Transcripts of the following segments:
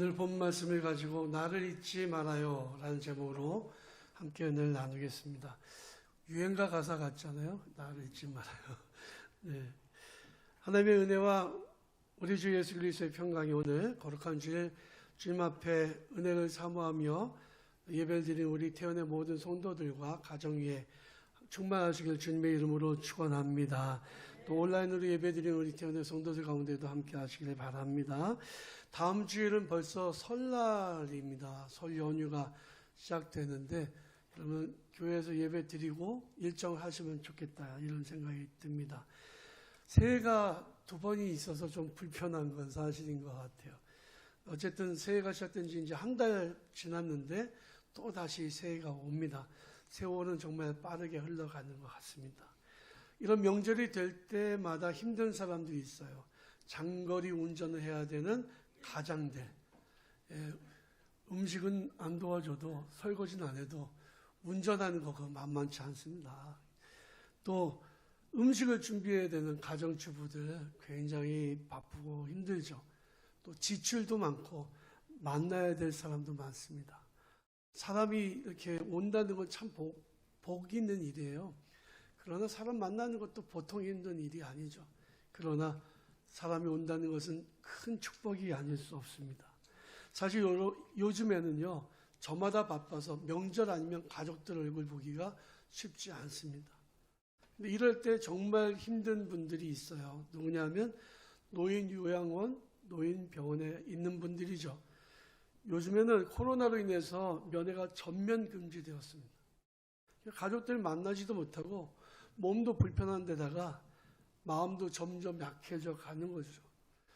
오늘 본 말씀을 가지고 나를 잊지 말아요 라는 제목으로 함께 은혜를 나누겠습니다. 유행가 가사 같잖아요. 나를 잊지 말아요. 네. 하나님의 은혜와 우리 주 예수 그리스도의 평강이 오늘 거룩한 주일 주님 앞에 은혜를 사모하며 예배를 드린 우리 태연의 모든 성도들과 가정 위에 충만하시길 주님의 이름으로 축원합니다. 또 온라인으로 예배드린 우리 태연의 성도들 가운데도 함께 하시길 바랍니다. 다음 주일은 벌써 설날입니다. 설 연휴가 시작되는데 그러면 교회에서 예배 드리고 일정을 하시면 좋겠다 이런 생각이 듭니다. 새해가 두 번이 있어서 좀 불편한 건 사실인 것 같아요. 어쨌든 새해가 시작된 지 이제 한 달 지났는데 또 다시 새해가 옵니다. 세월은 정말 빠르게 흘러가는 것 같습니다. 이런 명절이 될 때마다 힘든 사람들이 있어요. 장거리 운전을 해야 되는 가장들. 음식은 안 도와줘도 설거지는 안 해도 운전하는 거 그거 만만치 않습니다. 또 음식을 준비해야 되는 가정주부들 굉장히 바쁘고 힘들죠. 또 지출도 많고 만나야 될 사람도 많습니다. 사람이 이렇게 온다는 건 참 복 있는 일이에요. 그러나 사람 만나는 것도 보통 힘든 일이 아니죠. 그러나 사람이 온다는 것은 큰 축복이 아닐 수 없습니다. 사실 요즘에는요, 저마다 바빠서 명절 아니면 가족들 얼굴 보기가 쉽지 않습니다. 근데 이럴 때 정말 힘든 분들이 있어요. 누구냐면 노인 요양원, 노인 병원에 있는 분들이죠. 요즘에는 코로나로 인해서 면회가 전면 금지되었습니다. 가족들 만나지도 못하고 몸도 불편한 데다가 마음도 점점 약해져 가는 거죠.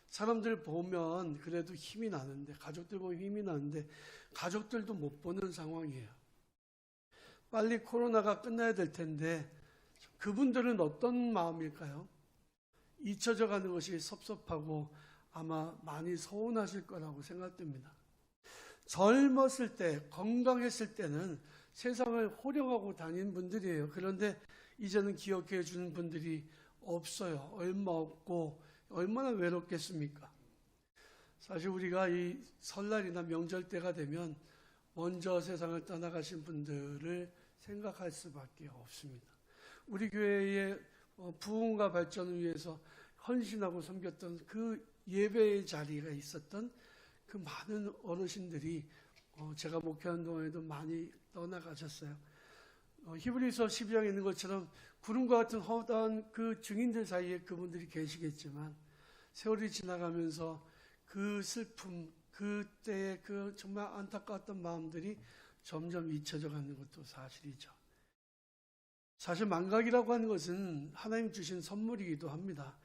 사람들 보면 그래도 힘이 나는데, 가족들 보면 힘이 나는데 가족들도 못 보는 상황이에요. 빨리 코로나가 끝나야 될 텐데 그분들은 어떤 마음일까요? 잊혀져 가는 것이 섭섭하고 아마 많이 서운하실 거라고 생각됩니다. 젊었을 때, 건강했을 때는 세상을 호령하고 다닌 분들이에요. 그런데 이제는 기억해 주는 분들이 없어요. 얼마 없고 얼마나 외롭겠습니까? 사실 우리가 이 설날이나 명절 때가 되면 먼저 세상을 떠나가신 분들을 생각할 수밖에 없습니다. 우리 교회의 부흥과 발전을 위해서 헌신하고 섬겼던 그 예배의 자리가 있었던 그 많은 어르신들이 제가 목회하는 동안에도 많이 떠나가셨어요. 히브리서 12장에 있는 것처럼 구름과 같은 허다한 그 증인들 사이에 그분들이 계시겠지만 세월이 지나가면서 그 슬픔, 그때의 그 정말 안타까웠던 마음들이 점점 잊혀져 가는 것도 사실이죠. 사실 망각이라고 하는 것은 하나님 주신 선물이기도 합니다.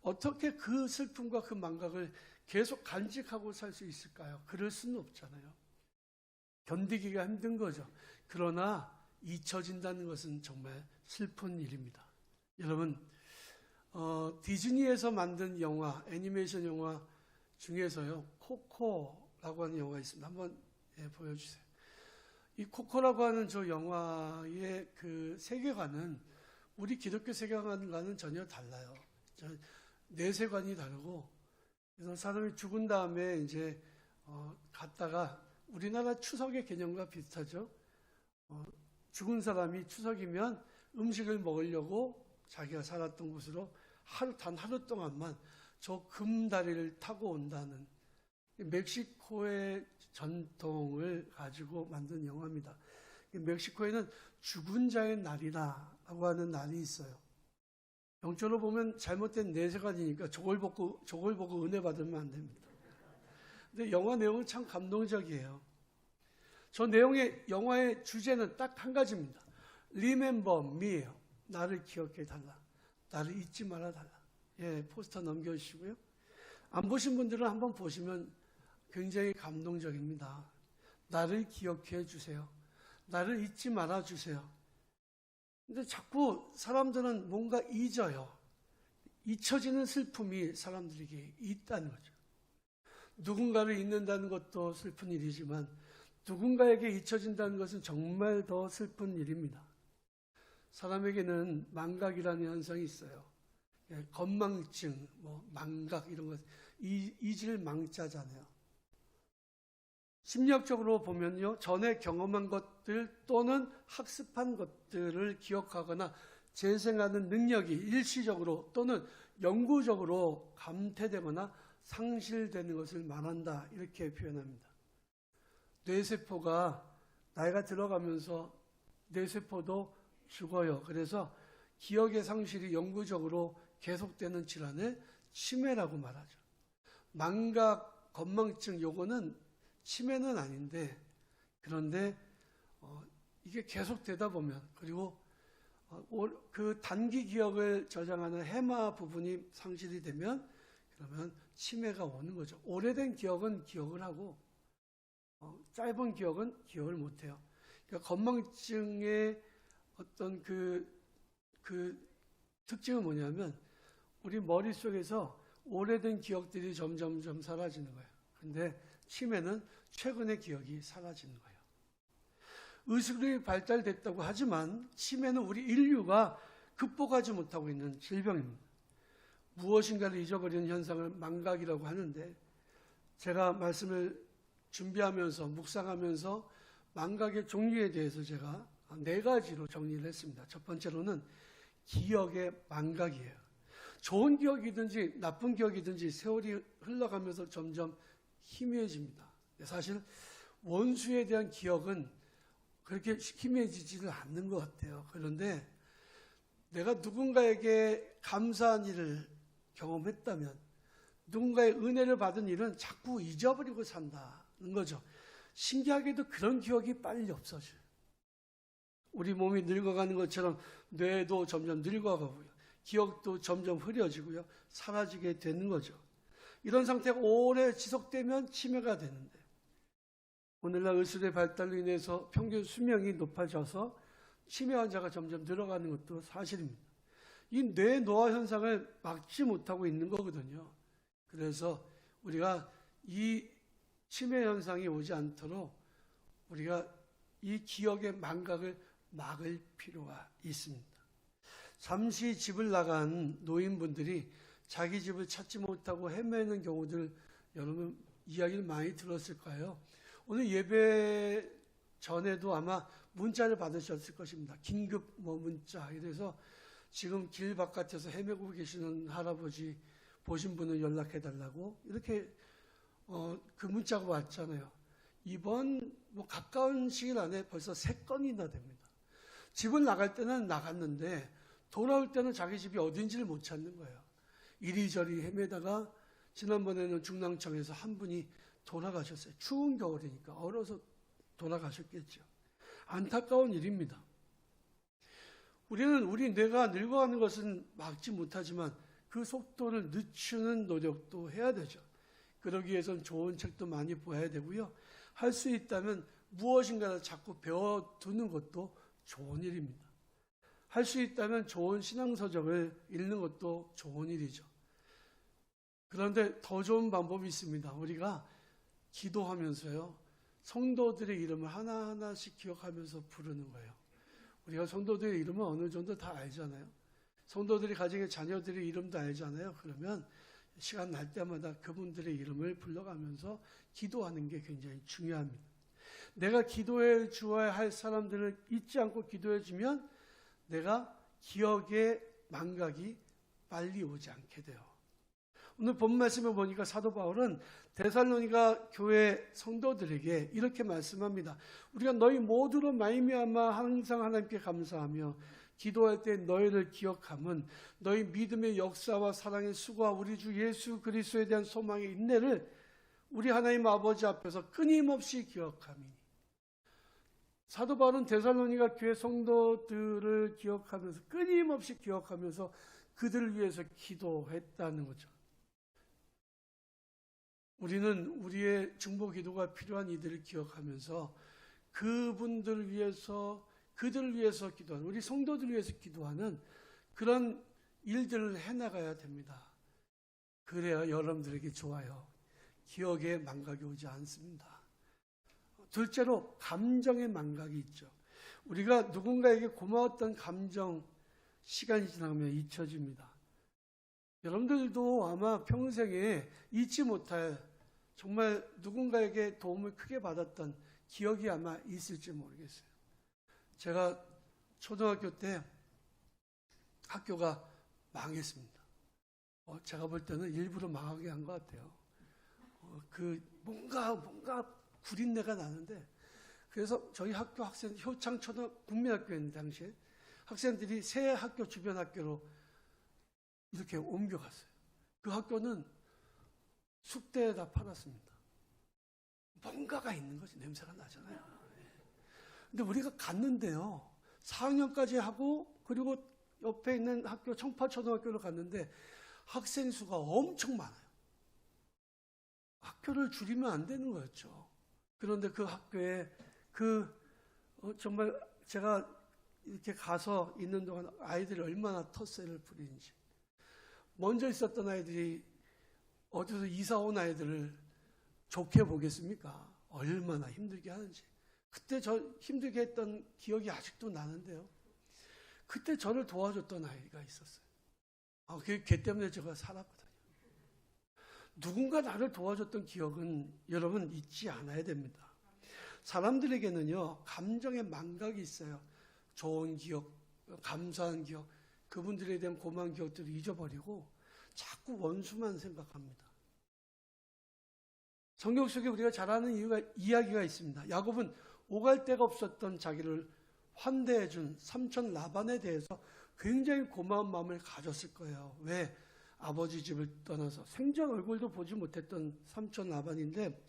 어떻게 그 슬픔과 그 망각을 계속 간직하고 살 수 있을까요? 그럴 수는 없잖아요. 견디기가 힘든 거죠. 그러나 잊혀진다는 것은 정말 슬픈 일입니다. 여러분, 디즈니에서 만든 영화, 애니메이션 영화 중에서요, 코코라고 하는 영화가 있습니다. 한번 보여주세요. 이 코코라고 하는 저 영화의 그 세계관은 우리 기독교 세계관과는 전혀 달라요. 내세관이 다르고, 그래서 사람이 죽은 다음에 이제 갔다가 우리나라 추석의 개념과 비슷하죠. 죽은 사람이 추석이면 음식을 먹으려고 자기가 살았던 곳으로 단 하루 동안만 저 금다리를 타고 온다는 멕시코의 전통을 가지고 만든 영화입니다. 멕시코에는 죽은 자의 날이라고 하는 날이 있어요. 영적으로 보면 잘못된 내세관이니까 저걸 보고 은혜 받으면 안 됩니다. 근데 영화 내용은 참 감동적이에요. 저 영화의 주제는 딱 한 가지입니다. Remember me예요. 나를 기억해 달라. 나를 잊지 말아 달라. 포스터 넘겨주시고요. 안 보신 분들은 한번 보시면 굉장히 감동적입니다. 나를 기억해 주세요. 나를 잊지 말아 주세요. 근데 자꾸 사람들은 뭔가 잊어요. 잊혀지는 슬픔이 사람들에게 있다는 거죠. 누군가를 잊는다는 것도 슬픈 일이지만 누군가에게 잊혀진다는 것은 정말 더 슬픈 일입니다. 사람에게는 망각이라는 현상이 있어요. 건망증, 망각 이런 것, 잊을 망자잖아요. 심리학적으로 보면요, 전에 경험한 것들 또는 학습한 것들을 기억하거나 재생하는 능력이 일시적으로 또는 영구적으로 감퇴되거나 상실되는 것을 말한다, 이렇게 표현합니다. 뇌세포가 나이가 들어가면서 뇌세포도 죽어요. 그래서 기억의 상실이 영구적으로 계속되는 질환을 치매라고 말하죠. 망각, 건망증, 요거는 치매는 아닌데, 그런데 이게 계속되다 보면, 그리고 그 단기 기억을 저장하는 해마 부분이 상실이 되면, 그러면 치매가 오는 거죠. 오래된 기억은 기억을 하고 짧은 기억은 기억을 못해요. 그러니까 건망증의 어떤 그 특징은 뭐냐면, 우리 머릿속에서 오래된 기억들이 점점점 사라지는 거예요. 근데 치매는 최근의 기억이 사라지는 거예요. 의식이 발달됐다고 하지만 치매는 우리 인류가 극복하지 못하고 있는 질병입니다. 무엇인가를 잊어버리는 현상을 망각이라고 하는데, 제가 말씀을 준비하면서 묵상하면서 망각의 종류에 대해서 제가 4가지로 정리를 했습니다. 첫 번째로는 기억의 망각이에요. 좋은 기억이든지 나쁜 기억이든지 세월이 흘러가면서 점점 희미해집니다. 사실 원수에 대한 기억은 그렇게 희미해지지는 않는 것 같아요. 그런데 내가 누군가에게 감사한 일을 경험했다면, 누군가의 은혜를 받은 일은 자꾸 잊어버리고 산다는 거죠. 신기하게도 그런 기억이 빨리 없어져요. 우리 몸이 늙어가는 것처럼 뇌도 점점 늙어가고요. 기억도 점점 흐려지고요. 사라지게 되는 거죠. 이런 상태가 오래 지속되면 치매가 되는데, 오늘날 의술의 발달로 인해서 평균 수명이 높아져서 치매 환자가 점점 늘어가는 것도 사실입니다. 이 뇌 노화 현상을 막지 못하고 있는 거거든요. 그래서 우리가 이 치매 현상이 오지 않도록 우리가 이 기억의 망각을 막을 필요가 있습니다. 잠시 집을 나간 노인분들이 자기 집을 찾지 못하고 헤매는 경우들, 여러분 이야기를 많이 들었을 거예요. 오늘 예배 전에도 아마 문자를 받으셨을 것입니다. 긴급 문자. 이래서 지금 길 바깥에서 헤매고 계시는 할아버지 보신 분은 연락해달라고 이렇게 그 문자가 왔잖아요. 이번 가까운 시일 안에 벌써 3건이나 됩니다. 집을 나갈 때는 나갔는데 돌아올 때는 자기 집이 어딘지를 못 찾는 거예요. 이리저리 헤매다가 지난번에는 중랑천에서 한 분이 돌아가셨어요. 추운 겨울이니까 얼어서 돌아가셨겠죠. 안타까운 일입니다. 우리는 우리 뇌가 늙어가는 것은 막지 못하지만 그 속도를 늦추는 노력도 해야 되죠. 그러기 위해서는 좋은 책도 많이 보아야 되고요. 할 수 있다면 무엇인가를 자꾸 배워두는 것도 좋은 일입니다. 할 수 있다면 좋은 신앙서적을 읽는 것도 좋은 일이죠. 그런데 더 좋은 방법이 있습니다. 우리가 기도하면서요, 성도들의 이름을 하나하나씩 기억하면서 부르는 거예요. 우리가 성도들의 이름은 어느 정도 다 알잖아요. 성도들이 가정의 자녀들의 이름도 알잖아요. 그러면 시간 날 때마다 그분들의 이름을 불러가면서 기도하는 게 굉장히 중요합니다. 내가 기도해 주어야 할 사람들을 잊지 않고 기도해 주면 내가 기억의 망각이 빨리 오지 않게 돼요. 오늘 본 말씀을 보니까 사도 바울은 데살로니가 교회 성도들에게 이렇게 말씀합니다. 우리가 너희 모두로 말미암아 항상 하나님께 감사하며 기도할 때 너희를 기억함은 너희 믿음의 역사와 사랑의 수고와 우리 주 예수 그리스도에 대한 소망의 인내를 우리 하나님 아버지 앞에서 끊임없이 기억함이니. 사도 바울은 데살로니가 교회 성도들을 기억하면서 끊임없이 기억하면서 그들을 위해서 기도했다는 거죠. 우리는 우리의 중보 기도가 필요한 이들을 기억하면서 그분들을 위해서, 그들을 위해서 기도하는, 우리 성도들을 위해서 기도하는 그런 일들을 해나가야 됩니다. 그래야 여러분들에게 좋아요. 기억에 망각이 오지 않습니다. 둘째로 감정의 망각이 있죠. 우리가 누군가에게 고마웠던 감정, 시간이 지나면 잊혀집니다. 여러분들도 아마 평생에 잊지 못할 정말 누군가에게 도움을 크게 받았던 기억이 아마 있을지 모르겠어요. 제가 초등학교 때 학교가 망했습니다. 제가 볼 때는 일부러 망하게 한 것 같아요. 뭔가 구린내가 나는데, 그래서 저희 학교 학생, 효창초등 국민학교였는데 당시에 학생들이 새 학교 주변 학교로 이렇게 옮겨갔어요. 그 학교는 숙대에다 팔았습니다. 뭔가가 있는 거지. 냄새가 나잖아요. 근데 우리가 갔는데요, 4학년까지 하고 그리고 옆에 있는 학교 청파초등학교로 갔는데 학생 수가 엄청 많아요. 학교를 줄이면 안 되는 거였죠. 그런데 그 학교에 정말 제가 이렇게 가서 있는 동안 아이들이 얼마나 텃세를 부리는지, 먼저 있었던 아이들이 어디서 이사 온 아이들을 좋게 보겠습니까? 얼마나 힘들게 하는지. 그때 저 힘들게 했던 기억이 아직도 나는데요. 그때 저를 도와줬던 아이가 있었어요. 걔 때문에 제가 살았거든요. 누군가 나를 도와줬던 기억은 여러분 잊지 않아야 됩니다. 사람들에게는요, 감정의 망각이 있어요. 좋은 기억, 감사한 기억, 그분들에 대한 고마운 기억들을 잊어버리고 자꾸 원수만 생각합니다. 성경 속에 우리가 잘 아는 이야기가 있습니다. 야곱은 오갈 데가 없었던 자기를 환대해준 삼촌 라반에 대해서 굉장히 고마운 마음을 가졌을 거예요. 왜? 아버지 집을 떠나서 생전 얼굴도 보지 못했던 삼촌 라반인데,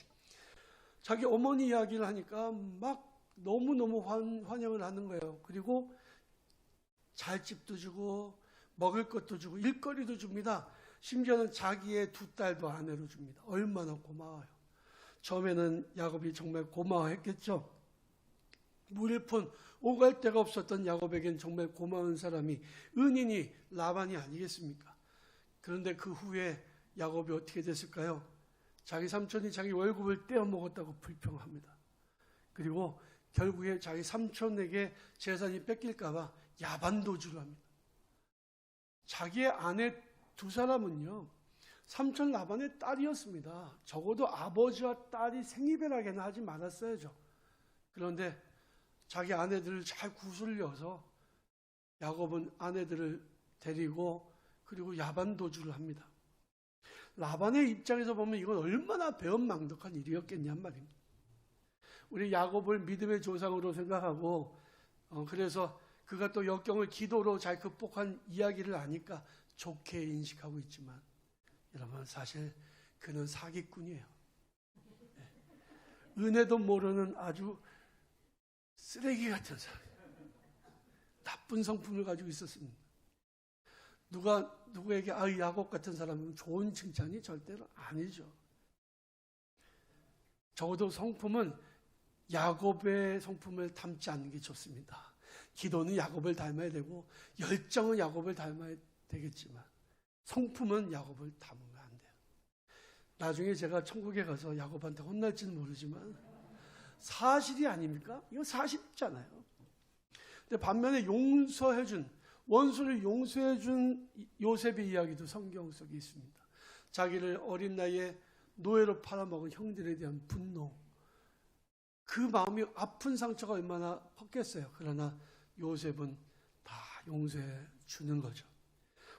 자기 어머니 이야기를 하니까 막 너무너무 환영을 하는 거예요. 그리고 잘 집도 주고 먹을 것도 주고 일거리도 줍니다. 심지어는 자기의 두 딸도 아내로 줍니다. 얼마나 고마워요. 처음에는 야곱이 정말 고마워했겠죠. 무일푼 오갈 데가 없었던 야곱에겐 정말 고마운 사람이 은인이 라반이 아니겠습니까? 그런데 그 후에 야곱이 어떻게 됐을까요? 자기 삼촌이 자기 월급을 떼어먹었다고 불평합니다. 그리고 결국에 자기 삼촌에게 재산이 뺏길까 봐 야반도주를 합니다. 자기의 아내 두 사람은요, 삼촌 라반의 딸이었습니다. 적어도 아버지와 딸이 생이별하게는 하지 말았어야죠. 그런데 자기 아내들을 잘 구슬려서 야곱은 아내들을 데리고 그리고 야반도주를 합니다. 라반의 입장에서 보면 이건 얼마나 배은망덕한 일이었겠냔 말입니다. 우리 야곱을 믿음의 조상으로 생각하고 그래서 그가 또 역경을 기도로 잘 극복한 이야기를 아니까 좋게 인식하고 있지만, 여러분 사실 그는 사기꾼이에요. 은혜도 모르는 아주 쓰레기 같은 사람, 나쁜 성품을 가지고 있었습니다. 누구에게 야곱 같은 사람은 좋은 칭찬이 절대로 아니죠. 적어도 성품은 야곱의 성품을 닮지 않는 게 좋습니다. 기도는 야곱을 닮아야 되고 열정은 야곱을 닮아야 되겠지만 성품은 야곱을 닮으면 안 돼요. 나중에 제가 천국에 가서 야곱한테 혼날지는 모르지만 사실이 아닙니까? 이거 사실이잖아요. 근데 반면에 원수를 용서해준 요셉의 이야기도 성경 속에 있습니다. 자기를 어린 나이에 노예로 팔아먹은 형들에 대한 분노, 그 마음이 아픈 상처가 얼마나 컸겠어요. 그러나 요셉은 다 용서해 주는 거죠.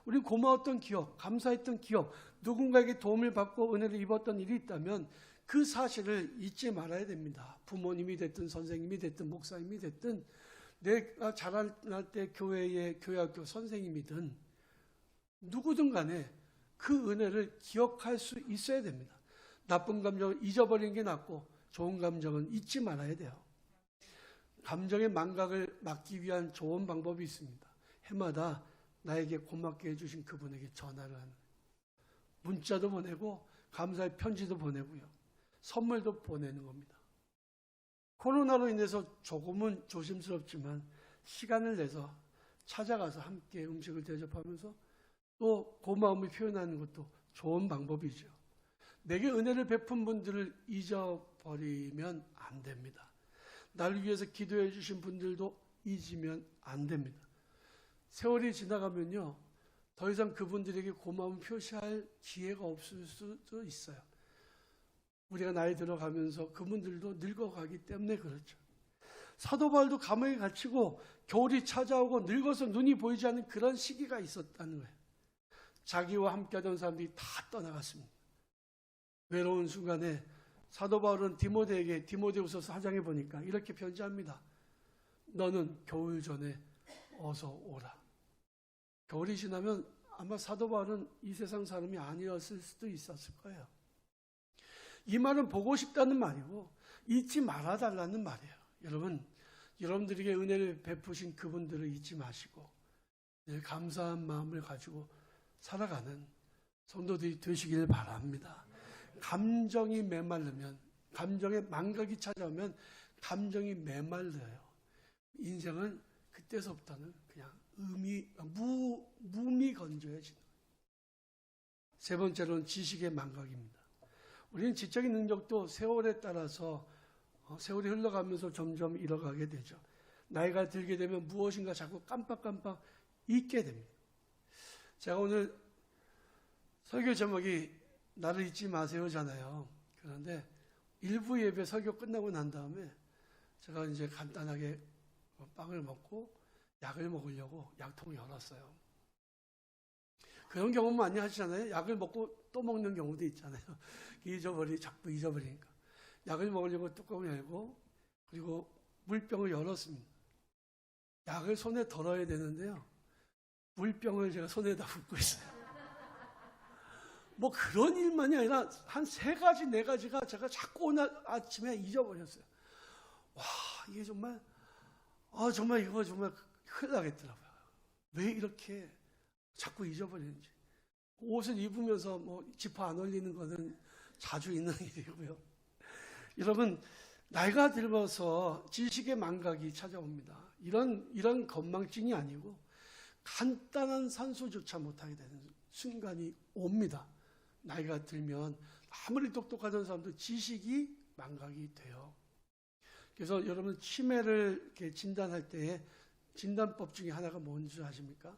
우리 고마웠던 기억, 감사했던 기억, 누군가에게 도움을 받고 은혜를 입었던 일이 있다면 그 사실을 잊지 말아야 됩니다. 부모님이 됐든 선생님이 됐든 목사님이 됐든 내가 자랄 때 교회학교 선생님이든 누구든 간에 그 은혜를 기억할 수 있어야 됩니다. 나쁜 감정을 잊어버리는 게 낫고 좋은 감정은 잊지 말아야 돼요. 감정의 망각을 막기 위한 좋은 방법이 있습니다. 해마다 나에게 고맙게 해주신 그분에게 전화를 하는, 문자도 보내고 감사의 편지도 보내고요, 선물도 보내는 겁니다. 코로나로 인해서 조금은 조심스럽지만 시간을 내서 찾아가서 함께 음식을 대접하면서 또 고마움을 표현하는 것도 좋은 방법이죠. 내게 은혜를 베푼 분들을 잊어버리면 안 됩니다. 나를 위해서 기도해 주신 분들도 잊으면 안 됩니다. 세월이 지나가면요, 더 이상 그분들에게 고마움 표시할 기회가 없을 수도 있어요. 우리가 나이 들어가면서 그분들도 늙어가기 때문에 그렇죠. 사도 바울도 감옥에 갇히고 겨울이 찾아오고 늙어서 눈이 보이지 않는 그런 시기가 있었다는 거예요. 자기와 함께하던 사람들이 다 떠나갔습니다. 외로운 순간에 사도 바울은 디모데에게 디모데후서 4장에 보니까 이렇게 편지합니다. 너는 겨울 전에 어서 오라. 겨울이 지나면 아마 사도 바울은 이 세상 사람이 아니었을 수도 있었을 거예요. 이 말은 보고 싶다는 말이고 잊지 말아달라는 말이에요. 여러분, 여러분들에게 은혜를 베푸신 그분들을 잊지 마시고 늘 감사한 마음을 가지고 살아가는 성도들이 되시길 바랍니다. 감정이 메말르면, 감정의 망각이 찾아오면 감정이 메말라요. 인생은 그때서부터는 그냥 무미건조해지는 거예요. 세 번째로는 지식의 망각입니다. 우리는 지적인 능력도 세월에 따라서 세월이 흘러가면서 점점 잃어가게 되죠. 나이가 들게 되면 무엇인가 자꾸 깜빡깜빡 잊게 됩니다. 제가 오늘 설교 제목이 나를 잊지 마세요잖아요. 그런데 일부 예배 설교 끝나고 난 다음에 제가 이제 간단하게 빵을 먹고 약을 먹으려고 약통을 열었어요. 그런 경험 많이 하시잖아요. 약을 먹고 또 먹는 경우도 있잖아요. 자꾸 잊어버리니까. 약을 먹으려고 뚜껑을 열고 그리고 물병을 열었습니다. 약을 손에 덜어야 되는데요. 물병을 제가 손에다 붓고 있어요. 뭐 그런 일만이 아니라 한 3가지, 4가지가 제가 자꾸 오늘 아침에 잊어버렸어요. 와, 이게 정말 이거 정말 큰일 나겠더라고요. 왜 이렇게 자꾸 잊어버리는지. 옷을 입으면서 뭐 지퍼 안 올리는 거는 자주 있는 일이고요. 여러분, 나이가 들어서 지식의 망각이 찾아옵니다. 이런 건망증이 아니고 간단한 산소조차 못하게 되는 순간이 옵니다. 나이가 들면 아무리 똑똑하던 사람도 지식이 망각이 돼요. 그래서 여러분 치매를 이렇게 진단할 때에 진단법 중에 하나가 뭔지 아십니까?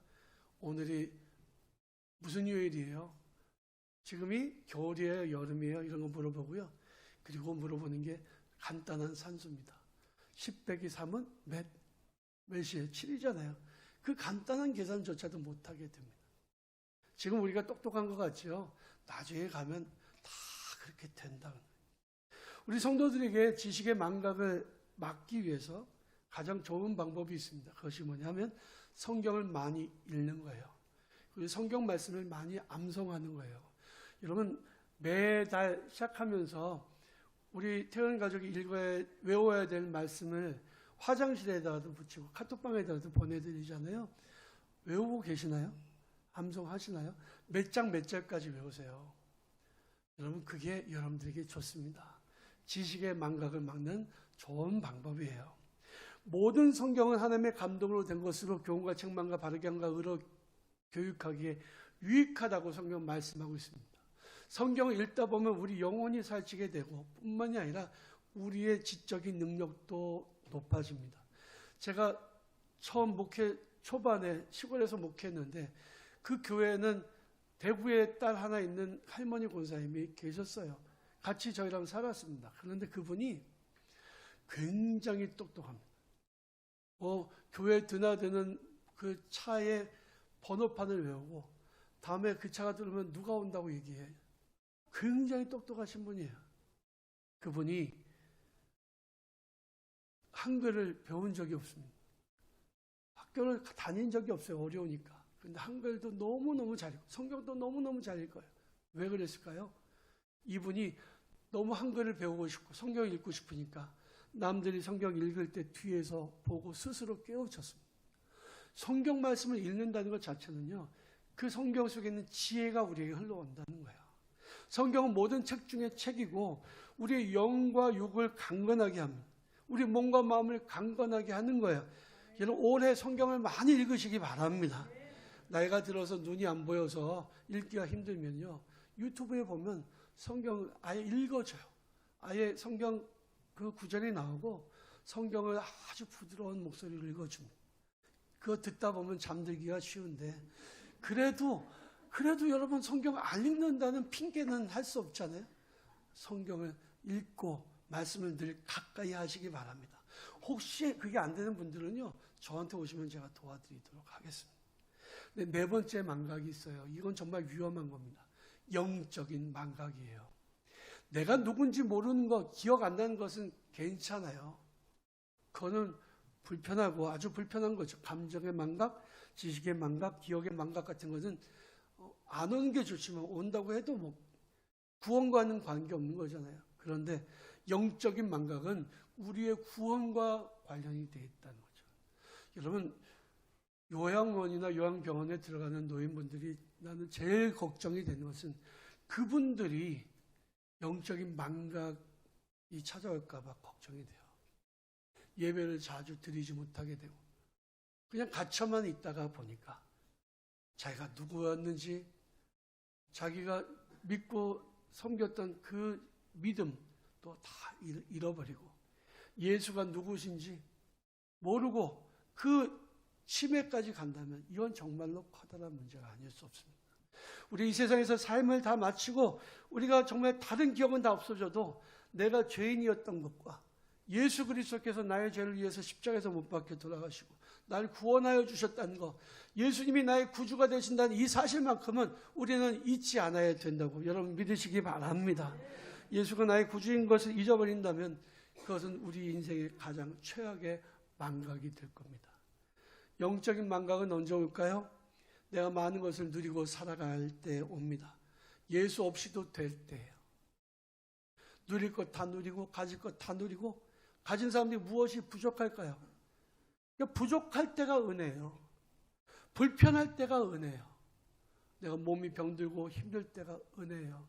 오늘이 무슨 요일이에요? 지금이 겨울이에요? 여름이에요? 이런 거 물어보고요. 그리고 물어보는 게 간단한 산수입니다. 10 빼기 3은 몇이에요? 7이잖아요. 그 간단한 계산조차도 못하게 됩니다. 지금 우리가 똑똑한 것 같죠? 나중에 가면 다 그렇게 된다. 우리 성도들에게 지식의 망각을 막기 위해서 가장 좋은 방법이 있습니다. 그것이 뭐냐면 성경을 많이 읽는 거예요. 그리고 성경 말씀을 많이 암송하는 거예요. 여러분, 매달 시작하면서 우리 태연 가족이 외워야 될 말씀을 화장실에다가도 붙이고 카톡방에다가도 보내드리잖아요. 외우고 계시나요? 암송하시나요? 몇 장 몇 절까지 외우세요. 여러분, 그게 여러분들에게 좋습니다. 지식의 망각을 막는 좋은 방법이에요. 모든 성경은 하나님의 감동으로 된 것으로 교훈과 책망과 바르게 함과 의로 교육하기에 유익하다고 성경 말씀하고 있습니다. 성경을 읽다 보면 우리 영혼이 살찌게 되고 뿐만이 아니라 우리의 지적인 능력도 높아집니다. 제가 처음 목회 초반에 시골에서 목회했는데 그 교회에는 대구에 딸 하나 있는 할머니 권사님이 계셨어요. 같이 저희랑 살았습니다. 그런데 그분이 굉장히 똑똑합니다. 교회에 드나드는 그 차의 번호판을 외우고 다음에 그 차가 들어오면 누가 온다고 얘기해요. 굉장히 똑똑하신 분이에요. 그분이 한글을 배운 적이 없습니다. 학교를 다닌 적이 없어요. 어려우니까. 그런데 한글도 너무너무 잘 읽고 성경도 너무너무 잘 읽어요. 왜 그랬을까요? 이분이 너무 한글을 배우고 싶고 성경을 읽고 싶으니까 남들이 성경 읽을 때 뒤에서 보고 스스로 깨우쳤습니다. 성경 말씀을 읽는다는 것 자체는요, 그 성경 속에 있는 지혜가 우리에게 흘러온다는 거예요. 성경은 모든 책 중에 책이고 우리의 영과 육을 강건하게 합니다. 우리 몸과 마음을 강건하게 하는 거예요. 여러분, 올해 성경을 많이 읽으시기 바랍니다. 나이가 들어서 눈이 안 보여서 읽기가 힘들면요, 유튜브에 보면 성경을 아예 읽어줘요. 아예 성경 그 구절이 나오고 성경을 아주 부드러운 목소리로 읽어줍니다. 그거 듣다 보면 잠들기가 쉬운데 그래도 여러분 성경 안 읽는다는 핑계는 할 수 없잖아요. 성경을 읽고 말씀을 늘 가까이 하시기 바랍니다. 혹시 그게 안 되는 분들은요, 저한테 오시면 제가 도와드리도록 하겠습니다. 근데 네 번째 망각이 있어요. 이건 정말 위험한 겁니다. 영적인 망각이에요. 내가 누군지 모르는 것, 기억 안 나는 것은 괜찮아요. 그거는 불편하고 아주 불편한 거죠. 감정의 망각, 지식의 망각, 기억의 망각 같은 것은 안 오는 게 좋지만 온다고 해도 뭐 구원과는 관계없는 거잖아요. 그런데 영적인 망각은 우리의 구원과 관련이 되어 있다는 거죠. 여러분, 요양원이나 요양병원에 들어가는 노인분들이 나는 제일 걱정이 되는 것은 그분들이 영적인 망각이 찾아올까 봐 걱정이 돼요. 예배를 자주 드리지 못하게 되고 그냥 갇혀만 있다가 보니까 자기가 누구였는지, 자기가 믿고 섬겼던 그 믿음도 다 잃어버리고 예수가 누구신지 모르고 그 치매까지 간다면 이건 정말로 커다란 문제가 아닐 수 없습니다. 우리 이 세상에서 삶을 다 마치고 우리가 정말 다른 기억은 다 없어져도 내가 죄인이었던 것과 예수 그리스도께서 나의 죄를 위해서 십자가에서 못 박혀 돌아가시고 나를 구원하여 주셨다는 것, 예수님이 나의 구주가 되신다는 이 사실만큼은 우리는 잊지 않아야 된다고 여러분 믿으시기 바랍니다. 예수가 나의 구주인 것을 잊어버린다면 그것은 우리 인생의 가장 최악의 망각이 될 겁니다. 영적인 망각은 언제 올까요? 내가 많은 것을 누리고 살아갈 때 옵니다. 예수 없이도 될 때예요. 누릴 것 다 누리고 가질 것 다 누리고 가진 사람들이 무엇이 부족할까요? 그러니까 부족할 때가 은혜예요. 불편할 때가 은혜예요. 내가 몸이 병들고 힘들 때가 은혜예요.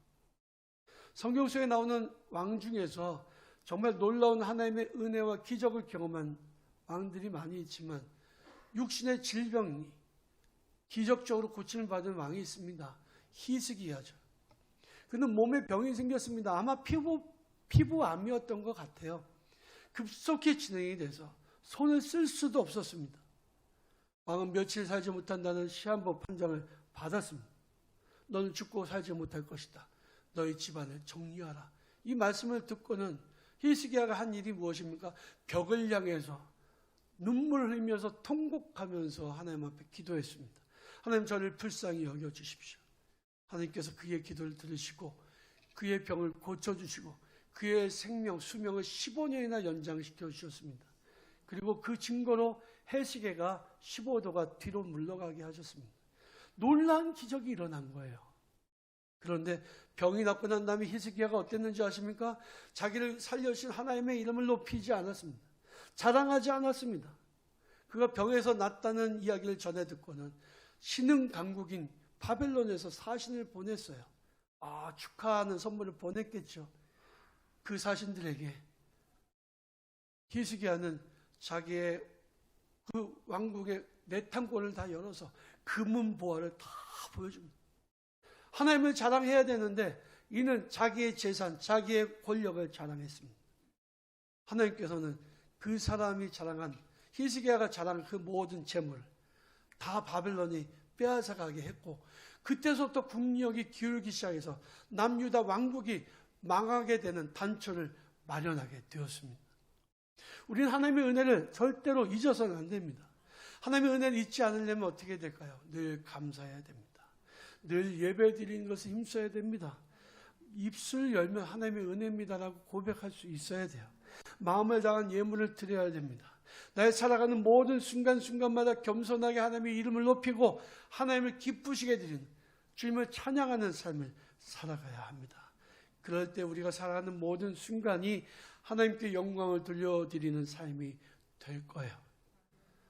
성경 속에 나오는 왕 중에서 정말 놀라운 하나님의 은혜와 기적을 경험한 왕들이 많이 있지만 육신의 질병이 기적적으로 고침을 받은 왕이 있습니다. 히스기야죠. 그는 몸에 병이 생겼습니다. 아마 피부암이었던 것 같아요. 급속히 진행이 돼서 손을 쓸 수도 없었습니다. 왕은 며칠 살지 못한다는 시한부 판정을 받았습니다. 너는 죽고 살지 못할 것이다. 너희 집안을 정리하라. 이 말씀을 듣고는 히스기야가 한 일이 무엇입니까? 벽을 향해서 눈물을 흘리면서 통곡하면서 하나님 앞에 기도했습니다. 하나님, 저를 불쌍히 여겨주십시오. 하나님께서 그의 기도를 들으시고 그의 병을 고쳐주시고 그의 수명을 15년이나 연장시켜 주셨습니다. 그리고 그 증거로 해시계가 15도가 뒤로 물러가게 하셨습니다. 놀라운 기적이 일어난 거예요. 그런데 병이 낫고 난 다음에 히스기야가 어땠는지 아십니까? 자기를 살려주신 하나님의 이름을 높이지 않았습니다. 자랑하지 않았습니다. 그가 병에서 낫다는 이야기를 전해 듣고는 신흥 강국인 바벨론에서 사신을 보냈어요. 축하하는 선물을 보냈겠죠. 그 사신들에게 히스기야는 자기의 그 왕국의 내탕골을 다 열어서 금은 보화를 다 보여줍니다. 하나님을 자랑해야 되는데 이는 자기의 재산, 자기의 권력을 자랑했습니다. 하나님께서는 그 사람이 자랑한, 히스기야가 자랑한 그 모든 재물 다 바벨론이 빼앗아가게 했고, 그때서부터 국력이 기울기 시작해서 남유다 왕국이 망하게 되는 단초를 마련하게 되었습니다. 우리는 하나님의 은혜를 절대로 잊어서는 안 됩니다. 하나님의 은혜를 잊지 않으려면 어떻게 될까요? 늘 감사해야 됩니다. 늘 예배 드리는 것을 힘써야 됩니다. 입술 열면 하나님의 은혜입니다라고 고백할 수 있어야 돼요. 마음을 다한 예물을 드려야 됩니다. 나의 살아가는 모든 순간순간마다 겸손하게 하나님의 이름을 높이고 하나님을 기쁘시게 드리는, 주님을 찬양하는 삶을 살아가야 합니다. 그럴 때 우리가 살아가는 모든 순간이 하나님께 영광을 돌려드리는 삶이 될 거예요.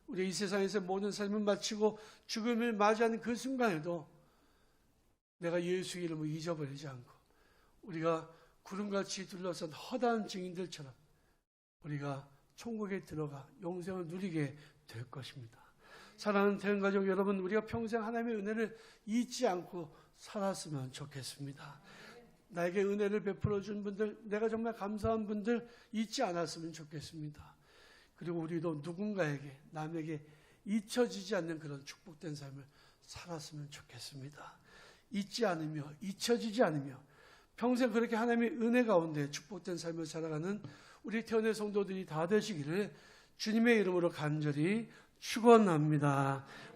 우리 이 세상에서 모든 삶을 마치고 죽음을 맞이하는 그 순간에도 내가 예수 이름을 잊어버리지 않고 우리가 구름같이 둘러싼 허다한 증인들처럼 우리가 천국에 들어가 영생을 누리게 될 것입니다. 사랑하는 대형가족 여러분, 우리가 평생 하나님의 은혜를 잊지 않고 살았으면 좋겠습니다. 나에게 은혜를 베풀어 준 분들, 내가 정말 감사한 분들 잊지 않았으면 좋겠습니다. 그리고 우리도 누군가에게, 남에게 잊혀지지 않는 그런 축복된 삶을 살았으면 좋겠습니다. 잊지 않으며 잊혀지지 않으며 평생 그렇게 하나님의 은혜 가운데 축복된 삶을 살아가는 우리 태원의 성도들이 다 되시기를 주님의 이름으로 간절히 축원합니다.